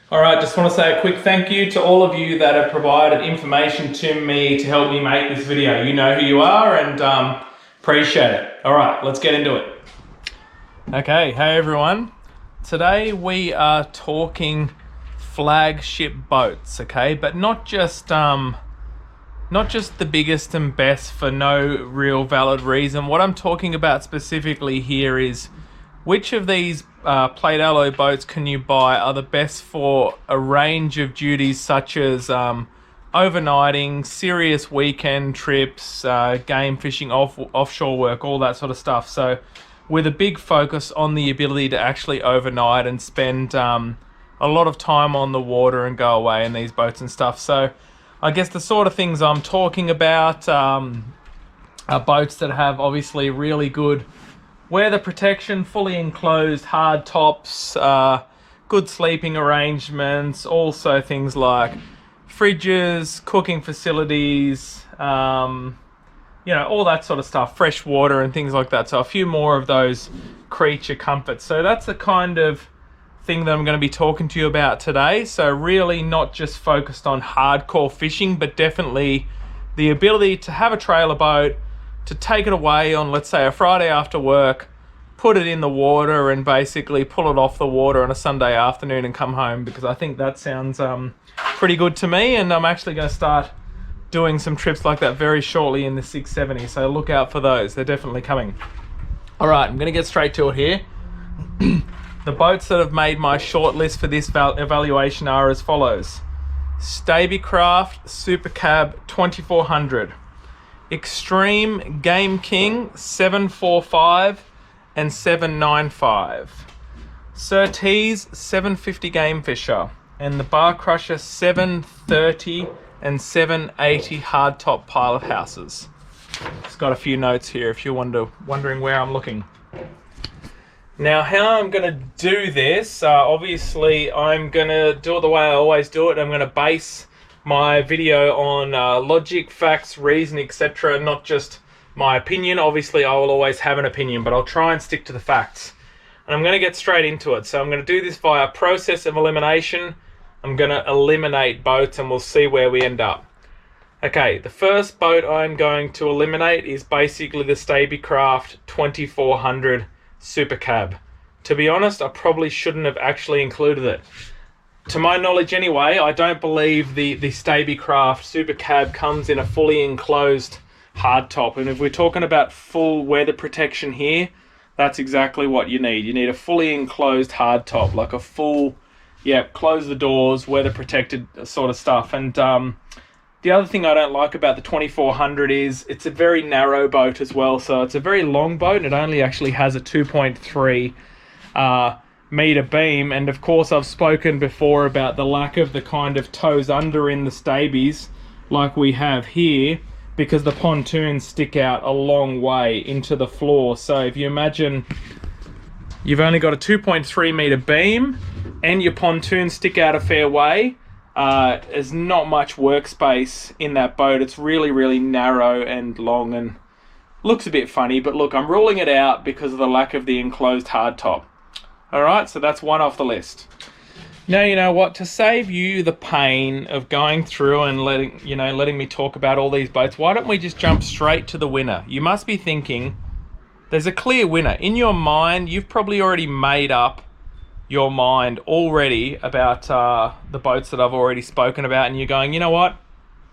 All right, just want to say a quick thank you to all of you that have provided information to me to help me make this video. You know who you are, and appreciate it. All right, let's get into it. Okay, hey everyone. Today we are talking flagship boats, okay? But not just the biggest and best for no real valid reason. What I'm talking about specifically here is which of these plate alloy boats can you buy are the best for a range of duties such as overnighting, serious weekend trips, game fishing, offshore work, all that sort of stuff. So with a big focus on the ability to actually overnight and spend a lot of time on the water and go away in these boats and stuff. So I guess the sort of things I'm talking about are boats that have obviously really good weather protection, fully enclosed hard tops, good sleeping arrangements, also things like fridges, cooking facilities, you know, all that sort of stuff, fresh water and things like that. So a few more of those creature comforts. So that's the kind of thing that I'm going to be talking to you about today. So really not just focused on hardcore fishing, but definitely the ability to have a trailer boat, to take it away on, let's say, a Friday after work, put it in the water and basically pull it off the water on a Sunday afternoon and come home, because I think that sounds pretty good to me, and I'm actually going to start doing some trips like that very shortly in the 670, so look out for those. They're definitely coming. All right, I'm going to get straight to it here. The boats that have made my short list for this evaluation are as follows: STABICRAFT Supercab 2400, Extreme Game King 745 and 795, SURTEES 750 Game Fisher, and the BARCRUSHER 730 and 780 hardtop pilot houses. It's got a few notes here if you're wondering where I'm looking. Now, how I'm going to do this, obviously I'm going to do it the way I always do it. I'm going to base my video on logic, facts, reason, etc., not just my opinion. Obviously I will always have an opinion, but I'll try and stick to the facts. And I'm going to get straight into it. So I'm going to do this via process of elimination. I'm going to eliminate boats and we'll see where we end up. Okay, the first boat I'm going to eliminate is basically the STABICRAFT 2400 Supercab. To be honest, I probably shouldn't have actually included it. To my knowledge anyway, I don't believe the STABICRAFT Supercab comes in a fully enclosed hardtop. And if we're talking about full weather protection here, that's exactly what you need. You need a fully enclosed hardtop, like a full, close the doors, weather protected sort of stuff. And the other thing I don't like about the 2400 is it's a very narrow boat as well. So it's a very long boat, and it only actually has a 2.3 meter beam. And of course I've spoken before about the lack of the kind of toes under in the stabies like we have here, because the pontoons stick out a long way into the floor. So if you imagine you've only got a 2.3 meter beam and your pontoons stick out a fair way, there's not much workspace in that boat. It's really, really narrow and long and looks a bit funny, but look, I'm ruling it out because of the lack of the enclosed hardtop. All right, so that's one off the list. Now, you know what, to save you the pain of going through and letting me talk about all these boats, why don't we just jump straight to the winner? You must be thinking there's a clear winner. In your mind, you've probably already made up your mind already about the boats that I've already spoken about, and you're going, you know what,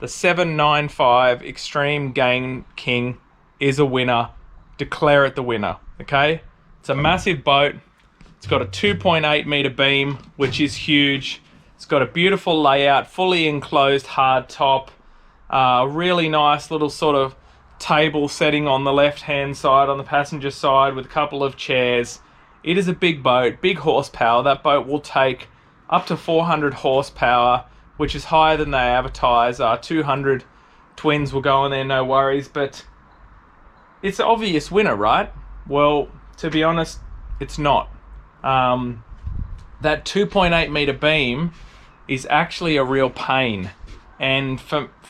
the 795 Extreme Game King is a winner. Declare it the winner, okay? It's a massive boat. It's got a 2.8 meter beam, which is huge. It's got a beautiful layout, fully enclosed hard top, really nice little sort of table setting on the left hand side on the passenger side with a couple of chairs. It is a big boat, big horsepower. That boat will take up to 400 horsepower, which is higher than they advertise. 200 twins will go on there, no worries. But it's an obvious winner, right? Well, to be honest, it's not. That 2.8 meter beam is actually a real pain, and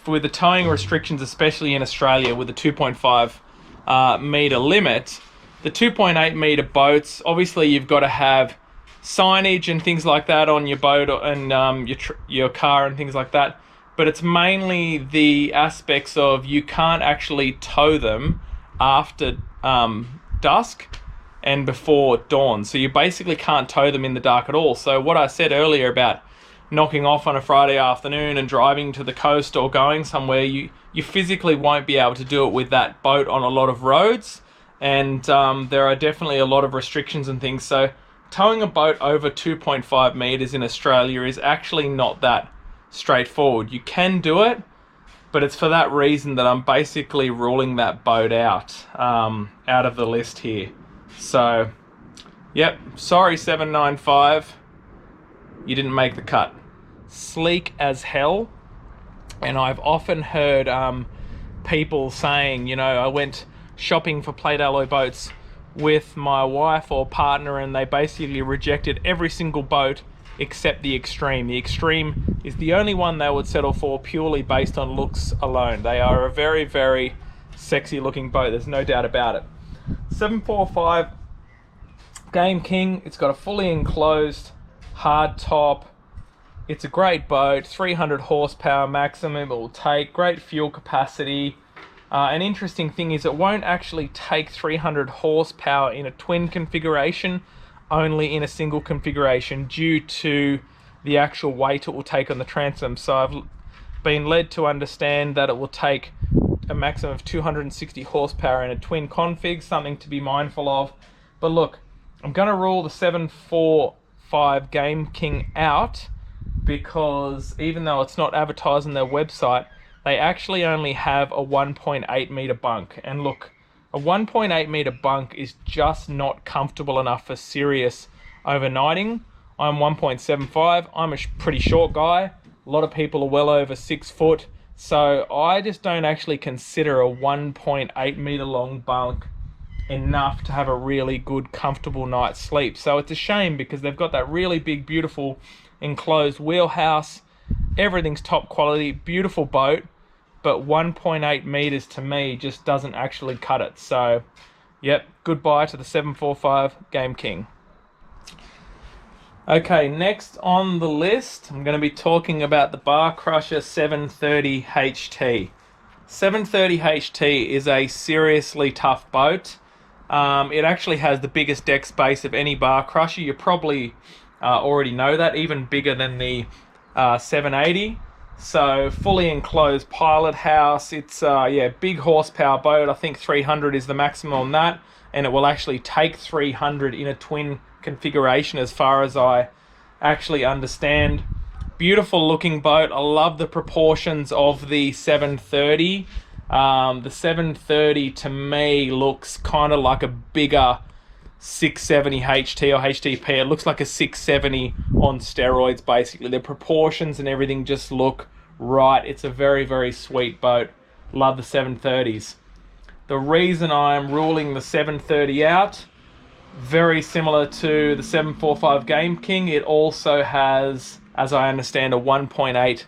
with the towing restrictions, especially in Australia with the 2.5 meter limit, the 2.8 meter boats, obviously you've got to have signage and things like that on your boat and your car and things like that. But it's mainly the aspects of you can't actually tow them after dusk and before dawn. So you basically can't tow them in the dark at all. So what I said earlier about knocking off on a Friday afternoon and driving to the coast or going somewhere, you physically won't be able to do it with that boat on a lot of roads. And there are definitely a lot of restrictions and things. So towing a boat over 2.5 meters in Australia is actually not that straightforward. You can do it, but it's for that reason that I'm basically ruling that boat out of the list here. So, yep, sorry 795, you didn't make the cut. Sleek as hell, and I've often heard people saying, you know, I went shopping for plate alloy boats with my wife or partner and they basically rejected every single boat except the Extreme. The Extreme is the only one they would settle for purely based on looks alone. They are a very, very sexy looking boat, there's no doubt about it. 745 Game King, it's got a fully enclosed hard top. It's a great boat, 300 horsepower maximum it will take, great fuel capacity. An interesting thing is it won't actually take 300 horsepower in a twin configuration, only in a single configuration due to the actual weight it will take on the transom. So I've been led to understand that it will take a maximum of 260 horsepower in a twin config, something to be mindful of. But look, I'm going to rule the 745 Game King out because even though it's not advertised on their website, they actually only have a 1.8 meter bunk. And look, a 1.8 meter bunk is just not comfortable enough for serious overnighting. I'm 1.75, I'm a pretty short guy. A lot of people are well over 6 foot. So I just don't actually consider a 1.8 meter long bunk enough to have a really good, comfortable night's sleep. So it's a shame because they've got that really big, beautiful enclosed wheelhouse. Everything's top quality, beautiful boat, but 1.8 meters to me just doesn't actually cut it. So, yep, goodbye to the 745 Game King. Okay, next on the list, I'm going to be talking about the BARCRUSHER 730 HT. 730 HT is a seriously tough boat. It actually has the biggest deck space of any BARCRUSHER. You probably already know that, even bigger than the 780. So fully enclosed pilot house. It's big horsepower boat. I think 300 is the maximum on that, and it will actually take 300 in a twin configuration as far as I actually understand. Beautiful looking boat. I love the proportions of the 730. The 730 to me looks kind of like a bigger 670 HT or HTP. It looks like a 670 on steroids basically. The proportions and everything just look right. It's a very, very sweet boat. Love the 730s. The reason I'm ruling the 730 out, very similar to the 745 Game King, it also has, as I understand, a 1.8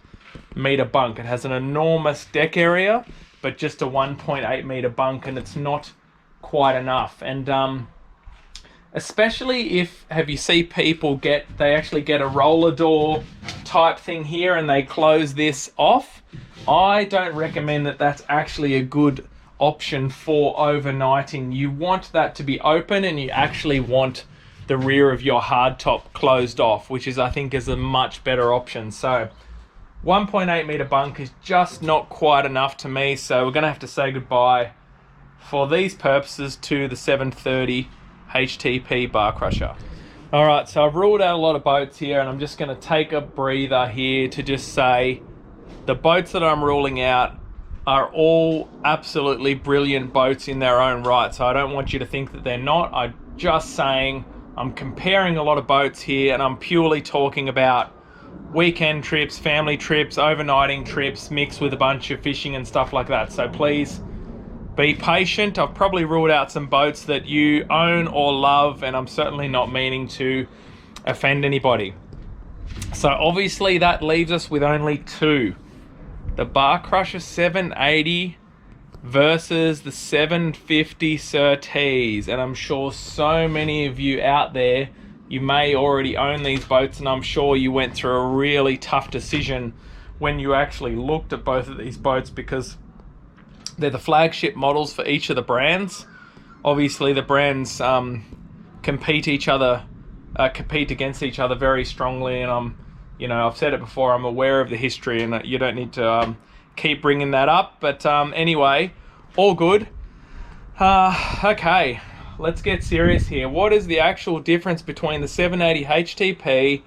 meter bunk. It has an enormous deck area, but just a 1.8 meter bunk, and it's not quite enough. And especially if, have you see people they actually get a roller door type thing here and they close this off. I don't recommend that that's actually a good option for overnighting. You want that to be open, and you actually want the rear of your hardtop closed off, which is, I think, is a much better option. So 1.8 meter bunk is just not quite enough to me, so we're going to have to say goodbye for these purposes to the 730 HTP BARCRUSHER. Alright, so I've ruled out a lot of boats here, and I'm just going to take a breather here to just say the boats that I'm ruling out are all absolutely brilliant boats in their own right. So I don't want you to think that they're not. I'm just saying I'm comparing a lot of boats here, and I'm purely talking about weekend trips, family trips, overnighting trips, mixed with a bunch of fishing and stuff like that. So please be patient. I've probably ruled out some boats that you own or love, and I'm certainly not meaning to offend anybody. So obviously that leaves us with only two. The BARCRUSHER 780 versus the 750 SURTEES. And I'm sure so many of you out there you may already own these boats, and I'm sure you went through a really tough decision when you actually looked at both of these boats, because they're the flagship models for each of the brands. Obviously the brands compete against each other very strongly, and I've said it before, I'm aware of the history, and you don't need to keep bringing that up, but anyway, all good. Okay, let's get serious here. What is the actual difference between the 780 HTP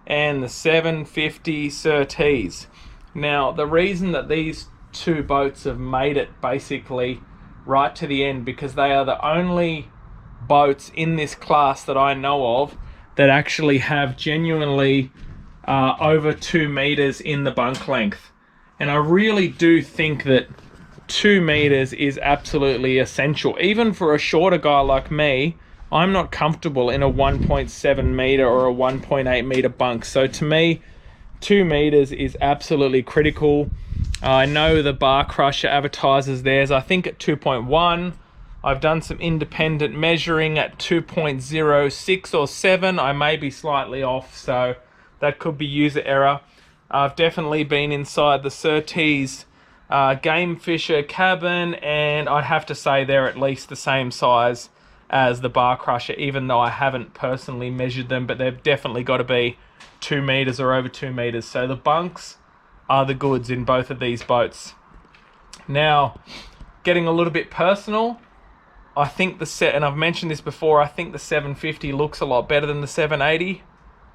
and the 750 SURTEES? Now, the reason that these two boats have made it basically right to the end, because they are the only boats in this class that I know of that actually have genuinely over 2 meters in the bunk length. And I really do think that 2 meters is absolutely essential. Even for a shorter guy like me, I'm not comfortable in a 1.7 meter or a 1.8 meter bunk. So to me, 2 meters is absolutely critical. I know the BARCRUSHER advertises theirs, I think, at 2.1. I've done some independent measuring at 2.06 or 7. I may be slightly off, so that could be user error. I've definitely been inside the SURTEES Game Fisher cabin, and I'd have to say they're at least the same size as the BARCRUSHER, even though I haven't personally measured them, but they've definitely got to be 2 meters or over 2 meters. So the bunks are the goods in both of these boats. Now, getting a little bit personal, I think and I've mentioned this before, I think the 750 looks a lot better than the 780.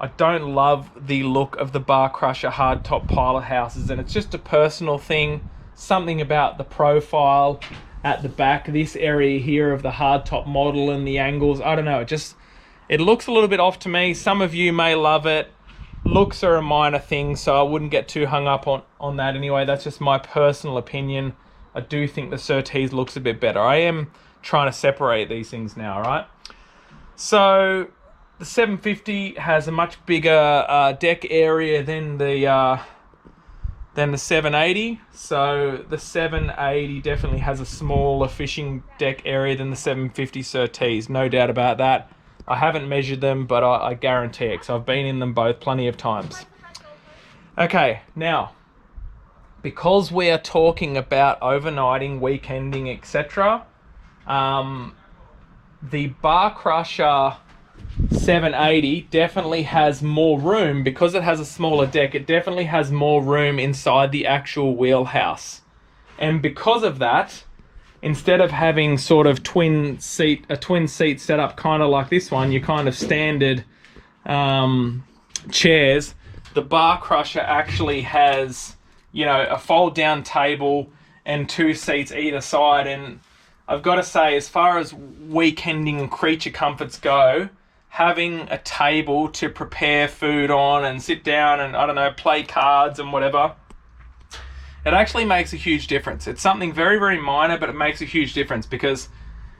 I don't love the look of the BARCRUSHER hardtop pilot houses, and it's just a personal thing. Something about the profile at the back, this area here of the hardtop model and the angles, I don't know, it looks a little bit off to me. Some of you may love it. Looks are a minor thing, so I wouldn't get too hung up on that anyway. That's just my personal opinion. I do think the SURTEES looks a bit better. I am trying to separate these things now, right? So the 750 has a much bigger deck area than the 780. So the 780 definitely has a smaller fishing deck area than the 750 SURTEES, no doubt about that. I haven't measured them, but I guarantee it, because I've been in them both plenty of times. Okay, now, because we are talking about overnighting, weekending, etc., the BARCRUSHER 780 definitely has more room. Because it has a smaller deck, it definitely has more room inside the actual wheelhouse. And because of that, instead of having sort of a twin seat setup kind of like this one, your kind of standard chairs, the BARCRUSHER actually has, a fold down table and 2 seats either side. And I've got to say, as far as weekending and creature comforts go, having a table to prepare food on and sit down and, I don't know, play cards and whatever, it actually makes a huge difference. It's something very, very minor, but it makes a huge difference, because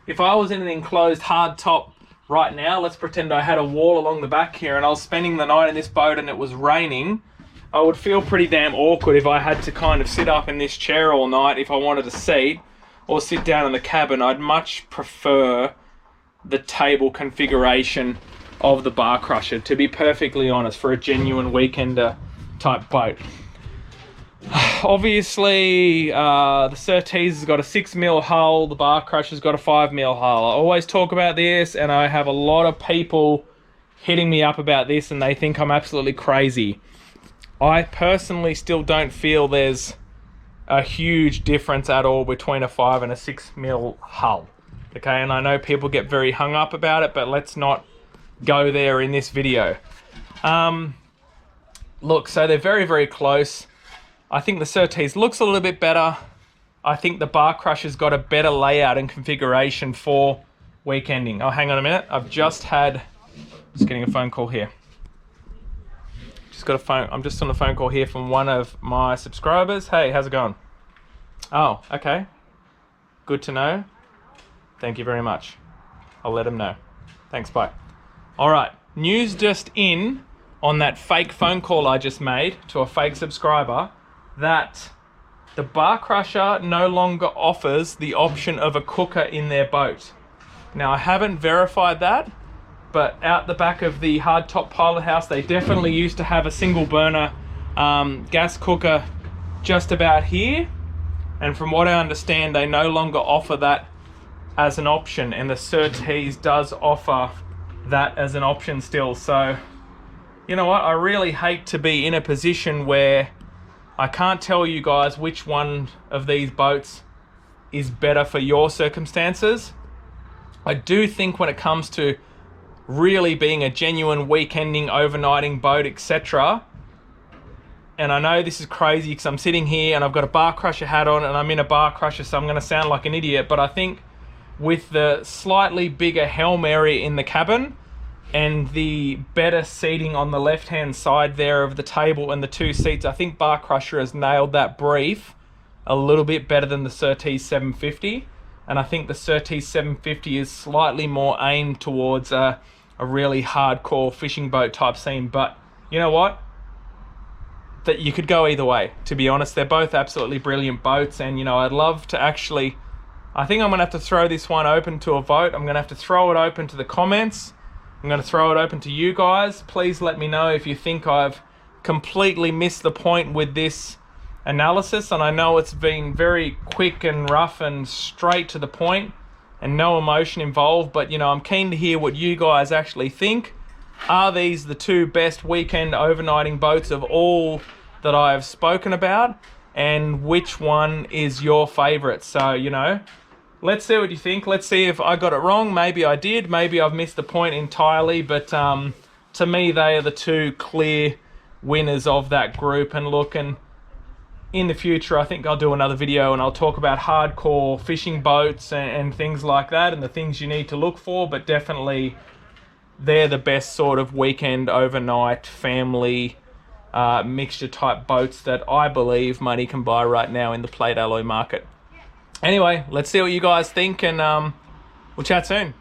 if I was in an enclosed hardtop right now, let's pretend I had a wall along the back here and I was spending the night in this boat and it was raining, I would feel pretty damn awkward if I had to kind of sit up in this chair all night if I wanted a seat, or sit down in the cabin. I'd much prefer the table configuration of the BARCRUSHER, to be perfectly honest, for a genuine weekender type boat. Obviously, the SURTEES has got a 6mm hull, the BARCRUSHER's got a 5mm hull. I always talk about this, and I have a lot of people hitting me up about this, and they think I'm absolutely crazy. I personally still don't feel there's a huge difference at all between a 5 and a 6mm hull. Okay, and I know people get very hung up about it, but let's not go there in this video. Look, so they're very, very close. I think the SURTEES looks a little bit better. I think the BARCRUSHER's got a better layout and configuration for weekending. Oh, hang on a minute. Just getting a phone call here. I'm just on a phone call here from one of my subscribers. Hey, how's it going? Oh, okay. Good to know. Thank you very much. I'll let him know. Thanks, bye. All right, news just in on that fake phone call I just made to a fake subscriber, that the BARCRUSHER no longer offers the option of a cooker in their boat. Now, I haven't verified that, but out the back of the hardtop pilot house, they definitely used to have a single burner gas cooker just about here. And from what I understand, they no longer offer that as an option, and the Surtees does offer that as an option still. So, you know what? I really hate to be in a position where I can't tell you guys which one of these boats is better for your circumstances. I do think when it comes to really being a genuine weekending, overnighting boat, etc. And I know this is crazy because I'm sitting here and I've got a BARCRUSHER hat on and I'm in a BARCRUSHER, so I'm going to sound like an idiot, but I think with the slightly bigger helm area in the cabin and the better seating on the left-hand side there of the table and the two seats, I think BARCRUSHER has nailed that brief a little bit better than the Surtees 750. And I think the Surtees 750 is slightly more aimed towards a really hardcore fishing boat type scene. But you know what? That you could go either way, to be honest. They're both absolutely brilliant boats, and you know, I'd love to actually, I think I'm gonna have to throw this one open to a vote. I'm gonna have to throw it open to the comments. I'm gonna throw it open to you guys. Please let me know if you think I've completely missed the point with this analysis. And I know it's been very quick and rough and straight to the point and no emotion involved, but you know, I'm keen to hear what you guys actually think. Are these the two best weekend overnighting boats of all that I have spoken about? And which one is your favorite? So, you know, let's see what you think. Let's see if I got it wrong. Maybe I did. Maybe I've missed the point entirely. But to me, they are the two clear winners of that group. And look, and in the future, I think I'll do another video and I'll talk about hardcore fishing boats and things like that and the things you need to look for. But definitely, they're the best sort of weekend, overnight, family, mixture type boats that I believe money can buy right now in the plate alloy market. Anyway, let's see what you guys think, and we'll chat soon.